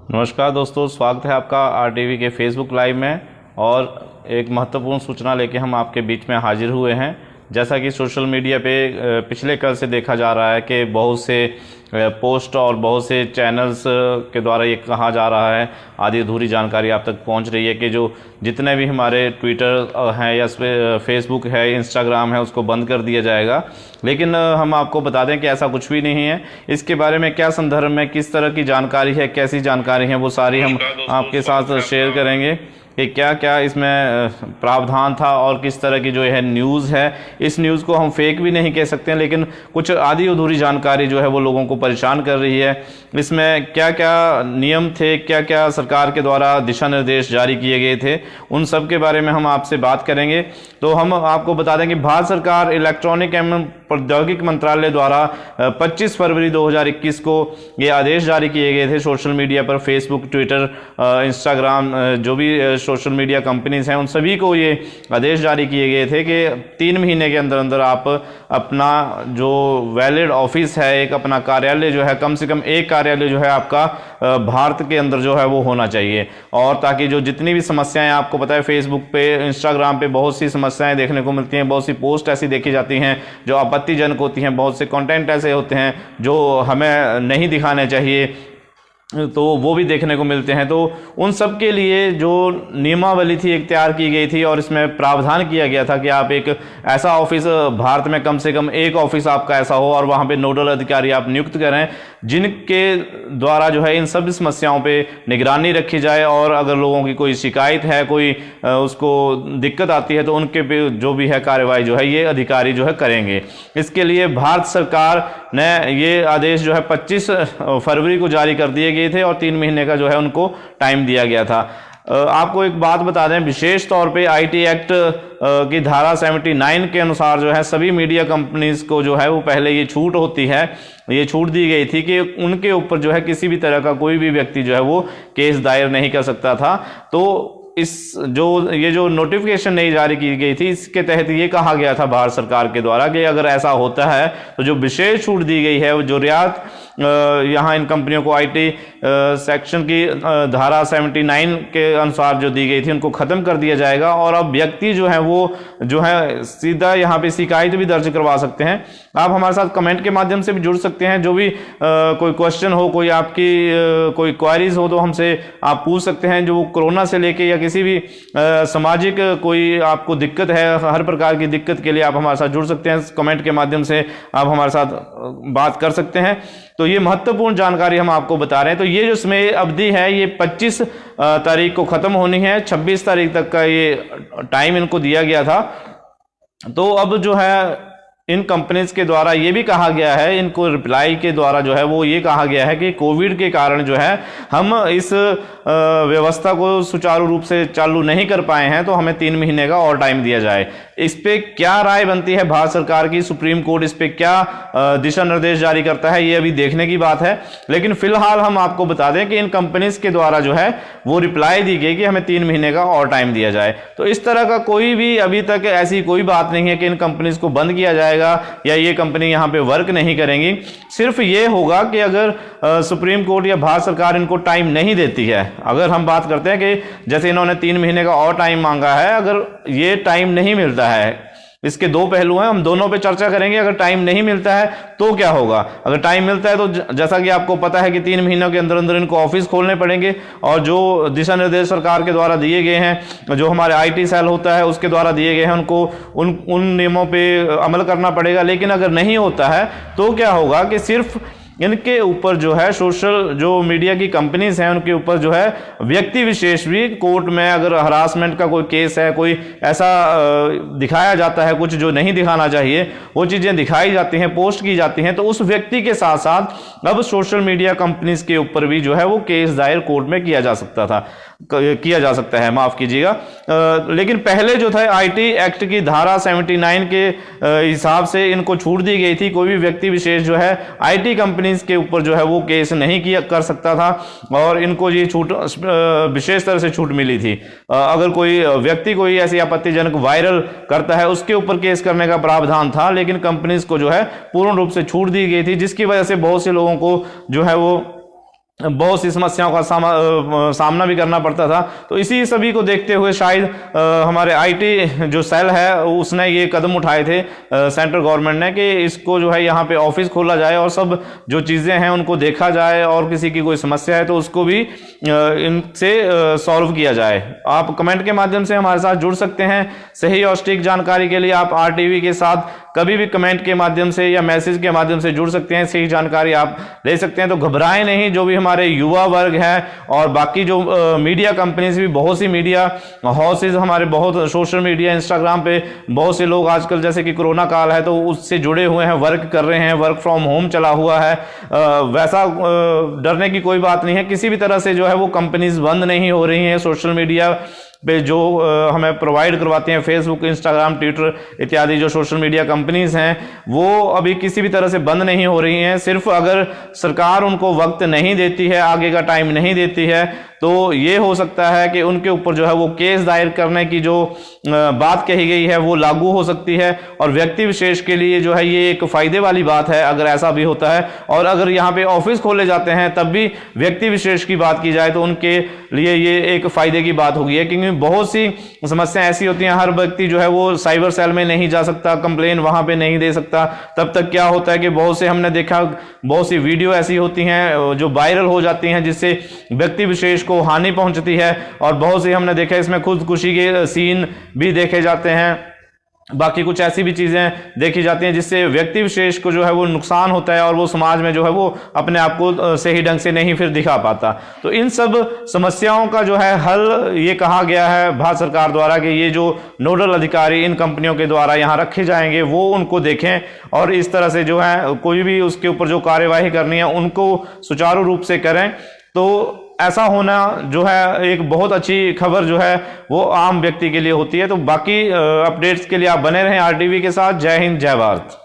नमस्कार दोस्तों, स्वागत है आपका आरटीवी के फेसबुक लाइव में। और एक महत्वपूर्ण सूचना लेके हम आपके बीच में हाजिर हुए हैं। जैसा कि सोशल मीडिया पे पिछले कल से देखा जा रहा है कि बहुत से पोस्ट और बहुत से चैनल्स के द्वारा ये कहा जा रहा है, आधी अधूरी जानकारी आप तक पहुंच रही है कि जो जितने भी हमारे ट्विटर हैं या फेसबुक है, इंस्टाग्राम है, उसको बंद कर दिया जाएगा। लेकिन हम आपको बता दें कि ऐसा कुछ भी नहीं है। इसके बारे में क्या संदर्भ में किस तरह की जानकारी है, कैसी जानकारी है, वो सारी हम आपके साथ शेयर करेंगे कि क्या क्या इसमें प्रावधान था और किस तरह की जो है न्यूज़ है। इस न्यूज़ को हम फेक भी नहीं कह सकते हैं, लेकिन कुछ आधी अधूरी जानकारी जो है वो लोगों को परेशान कर रही है। इसमें क्या क्या नियम थे, क्या क्या सरकार के द्वारा दिशा निर्देश जारी किए गए थे, उन सब के बारे में हम आपसे बात करेंगे। तो हम आपको बता दें कि भारत सरकार इलेक्ट्रॉनिक एवं प्रौद्योगिकी मंत्रालय द्वारा 25 फरवरी 2021 को ये आदेश जारी किए गए थे सोशल मीडिया पर, फेसबुक, ट्विटर, इंस्टाग्राम, जो भी सोशल मीडिया कंपनीज हैं, उन सभी को ये आदेश जारी किए गए थे कि 3 महीने के अंदर अंदर आप अपना जो वैलिड ऑफिस है, एक अपना कार्यालय जो है, कम से कम एक कार्यालय जो है आपका भारत के अंदर जो है वो होना चाहिए। और ताकि जो जितनी भी समस्याएं, आपको पता है फेसबुक पे, इंस्टाग्राम पे बहुत सी समस्याएं देखने को मिलती हैं, बहुत सी पोस्ट ऐसी देखी जाती हैं जो आपत्तिजनक होती हैं, बहुत से कंटेंट ऐसे होते हैं जो हमें नहीं दिखाने चाहिए, तो वो भी देखने को मिलते हैं। तो उन सब के लिए जो नियमावली थी एक तैयार की गई थी और इसमें प्रावधान किया गया था कि आप एक ऐसा ऑफिस, भारत में कम से कम एक ऑफिस आपका ऐसा हो और वहाँ पे नोडल अधिकारी आप नियुक्त करें, जिनके द्वारा जो है इन सब समस्याओं पे निगरानी रखी जाए। और अगर लोगों की कोई शिकायत है, कोई उसको दिक्कत आती है, तो उनके पे जो भी है कार्रवाई जो है ये अधिकारी जो है करेंगे। इसके लिए भारत सरकार ने ये आदेश जो है 25 फरवरी को जारी कर दिए गए थे और 3 महीने का जो है उनको टाइम दिया गया था। आपको एक बात बता दें, विशेष तौर पे आईटी एक्ट की धारा 79 के अनुसार जो है सभी मीडिया कंपनीज को जो है वो पहले ये छूट होती है, ये छूट दी गई थी कि उनके ऊपर जो है किसी भी तरह का कोई भी व्यक्ति जो है वो केस दायर नहीं कर सकता था। तो ये जो नोटिफिकेशन नहीं जारी की गई थी, इसके तहत ये कहा गया था भारत सरकार के द्वारा कि अगर ऐसा होता है तो जो विशेष छूट दी गई है, जो रियायत यहाँ इन कंपनियों को आईटी सेक्शन की धारा 79 के अनुसार जो दी गई थी, उनको खत्म कर दिया जाएगा। और अब व्यक्ति जो है वो जो है सीधा यहाँ पे शिकायत भी दर्ज करवा सकते हैं। आप हमारे साथ कमेंट के माध्यम से भी जुड़ सकते हैं। जो भी कोई क्वेश्चन हो, कोई आपकी कोई क्वारीज हो, तो हमसे आप पूछ सकते हैं। जो कोरोना से लेके या किसी भी सामाजिक कोई आपको दिक्कत है, हर प्रकार की दिक्कत के लिए आप हमारे साथ जुड़ सकते हैं। कमेंट के माध्यम से आप हमारे साथ बात कर सकते हैं। तो ये महत्वपूर्ण जानकारी हम आपको बता रहे हैं। तो ये जो समय अवधि है ये 25 तारीख को खत्म होनी है, 26 तारीख तक का ये टाइम इनको दिया गया था। तो अब जो है इन कंपनीज के द्वारा ये भी कहा गया है, इनको रिप्लाई के द्वारा जो है वो ये कहा गया है कि कोविड के कारण जो है हम इस व्यवस्था को सुचारू रूप से चालू नहीं कर पाए हैं, तो हमें 3 महीने का और टाइम दिया जाए। इस पे क्या राय बनती है भारत सरकार की, सुप्रीम कोर्ट इस पे क्या दिशा निर्देश जारी करता है, ये अभी देखने की बात है। लेकिन फिलहाल हम आपको बता दें कि इन कंपनीज के द्वारा जो है वो रिप्लाई दी गई कि हमें 3 महीने का और टाइम दिया जाए। तो इस तरह का कोई भी अभी तक ऐसी कोई बात नहीं है कि इन कंपनीज को बंद किया जाए या ये कंपनी यहां पे वर्क नहीं करेंगी। सिर्फ ये होगा कि अगर सुप्रीम कोर्ट या भारत सरकार इनको टाइम नहीं देती है, अगर हम बात करते हैं कि जैसे इन्होंने 3 महीने का और टाइम मांगा है, अगर ये टाइम नहीं मिलता है, इसके 2 पहलू हैं, हम दोनों पे चर्चा करेंगे। अगर टाइम नहीं मिलता है तो क्या होगा, अगर टाइम मिलता है तो जैसा कि आपको पता है कि 3 महीनों के अंदर अंदर इनको ऑफिस खोलने पड़ेंगे और जो दिशा निर्देश सरकार के द्वारा दिए गए हैं, जो हमारे आईटी सेल होता है उसके द्वारा दिए गए हैं, उनको उन नियमों पे अमल करना पड़ेगा। लेकिन अगर नहीं होता है तो क्या होगा कि सिर्फ इनके ऊपर जो है सोशल जो मीडिया की कंपनीज हैं उनके ऊपर जो है व्यक्ति विशेष भी कोर्ट में अगर हरासमेंट का कोई केस है, कोई ऐसा दिखाया जाता है कुछ जो नहीं दिखाना चाहिए, वो चीजें दिखाई जाती हैं, पोस्ट की जाती हैं, तो उस व्यक्ति के साथ साथ अब सोशल मीडिया कंपनीज के ऊपर भी जो है वो केस दायर कोर्ट में किया जा सकता है, माफ कीजिएगा। लेकिन पहले जो था आईटी एक्ट की धारा 79 के हिसाब से इनको छूट दी गई थी। कोई भी व्यक्ति विशेष जो है आईटी कंपनीज के ऊपर जो है वो केस नहीं कर सकता था और इनको ये छूट विशेष तरह से छूट मिली थी। अगर कोई व्यक्ति कोई ऐसी आपत्तिजनक वायरल करता है उसके ऊपर केस करने का प्रावधान था, लेकिन कंपनीज को जो है पूर्ण रूप से छूट दी गई थी, जिसकी वजह से बहुत से लोगों को जो है वो बहुत सी समस्याओं का सामना भी करना पड़ता था। तो इसी सभी को देखते हुए शायद हमारे आईटी जो सेल है उसने ये कदम उठाए थे सेंट्रल गवर्नमेंट ने कि इसको जो है यहाँ पे ऑफिस खोला जाए और सब जो चीज़ें हैं उनको देखा जाए और किसी की कोई समस्या है तो उसको भी इनसे सॉल्व किया जाए। आप कमेंट के माध्यम से हमारे साथ जुड़ सकते हैं। सही और सटीक जानकारी के लिए आप RTV के साथ कभी भी कमेंट के माध्यम से या मैसेज के माध्यम से जुड़ सकते हैं, सही जानकारी आप ले सकते हैं। तो घबराएं नहीं, जो भी हमारे युवा वर्ग है और बाकी जो मीडिया कंपनीज भी, बहुत सी मीडिया हाउसेज हमारे, बहुत सोशल मीडिया इंस्टाग्राम पे बहुत से लोग आजकल, जैसे कि कोरोना काल है तो उससे जुड़े हुए हैं, वर्क कर रहे हैं, वर्क फ्रॉम होम चला हुआ है। वैसा डरने की कोई बात नहीं है, किसी भी तरह से जो है वो कंपनीज बंद नहीं हो रही हैं। सोशल मीडिया पे जो हमें प्रोवाइड करवाते हैं, फेसबुक, इंस्टाग्राम, ट्विटर इत्यादि जो सोशल मीडिया कंपनीज हैं, वो अभी किसी भी तरह से बंद नहीं हो रही हैं। सिर्फ अगर सरकार उनको वक्त नहीं देती है, आगे का टाइम नहीं देती है, तो ये हो सकता है कि उनके ऊपर जो है वो केस दायर करने की जो बात कही गई है वो लागू हो सकती है। और व्यक्ति विशेष के लिए जो है ये एक फायदे वाली बात है अगर ऐसा भी होता है। और अगर यहाँ पे ऑफिस खोले जाते हैं तब भी व्यक्ति विशेष की बात की जाए तो उनके लिए ये एक फायदे की बात होगी है, क्योंकि बहुत सी समस्याएं ऐसी होती हैं, हर व्यक्ति जो है वो साइबर सेल में नहीं जा सकता, कंप्लेन वहां पे नहीं दे सकता। तब तक क्या होता है कि बहुत से, हमने देखा बहुत सी वीडियो ऐसी होती हैं जो वायरल हो जाती हैं जिससे व्यक्ति विशेष को हानि पहुंचती है। और बहुत सी हमने देखा इसमें खुदकुशी के सीन भी देखे जाते हैं, बाकी कुछ ऐसी भी चीजें देखी जाती हैं जिससे व्यक्ति विशेष को जो है वो नुकसान होता है और वो समाज में जो है वो अपने आप को सही ढंग से नहीं फिर दिखा पाता। तो इन सब समस्याओं का जो है हल ये कहा गया है भारत सरकार द्वारा कि ये जो नोडल अधिकारी इन कंपनियों के द्वारा यहाँ रखे जाएंगे वो उनको देखें और इस तरह से जो है कोई भी उसके ऊपर जो कार्यवाही करनी है उनको सुचारू रूप से करें। तो ऐसा होना जो है एक बहुत अच्छी खबर जो है वो आम व्यक्ति के लिए होती है। तो बाकी अपडेट्स के लिए आप बने रहें RTV के साथ। जय हिंद, जय भारत।